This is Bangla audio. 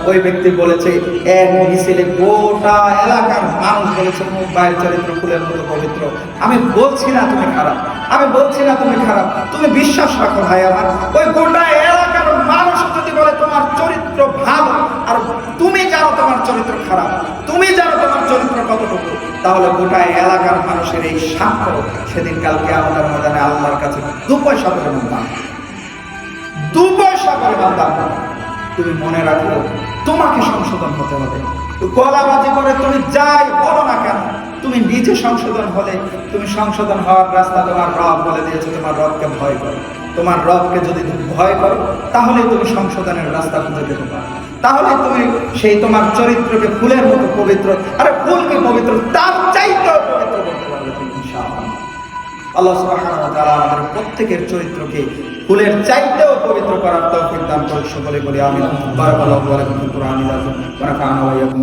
ওই ব্যক্তি বলেছে এক মিছিলে গোটা এলাকার মানুষ বলেছে মুম্বাইয়ের চরিত্র ফুলের মতো পবিত্র। আমি বলছি না তুমি খারাপ, আমি বলছি না তুমি খারাপ, তুমি বিশ্বাস রাখো ভাই আমার। ওই গোটা এলাকার মানুষ যদি বলে তোমার চরিত্র ভালো, আর তুমি জানো তোমার চরিত্র খারাপ, তুমি জানো তোমার চরিত্র কতটুকু, তাহলে গোটা এলাকার মানুষের এই সাক্ষ্য সেদিন কালকে আমাদের ময়দানে আল্লাহর কাছে 2 পয়সা পরিমাণ দাম, 2 পয়সা পরিমাণ দাম। তুমি মনে রাখো তোমাকে সংশোধন হতে হবে। গলাবাজি করে তুমি যাই বলো না কেন, তুমি নিজে সংশোধন হলে, তুমি সংশোধন হওয়ার রাস্তা তোমার রব বলে দিয়েছে। তোমার রবকে ভয় করো, তোমার রবকে যদি তুমি ভয় করো তাহলে তুমি সংশোধনের রাস্তা খুঁজে পেতে পারো, তাহলে তুমি সেই তোমার চরিত্রকে ফুলের মতো পবিত্র, আরে ফুলকে পবিত্র তার চাইতেও পবিত্র করতে পারবে তুমি ইনশাআল্লাহ। আল্লাহ সুবহানাহু ওয়া তাআলা আমাদের প্রত্যেকের চরিত্রকে ফুলের চাইতেও পবিত্র করার তৌফিক দান করুন। সকলে বলি আমিন। বারাকাল্লাহু লাকুম ফিল কুরআনিল আযীম ওয়া নাফা'না ওয়া ইয়্যাকুম।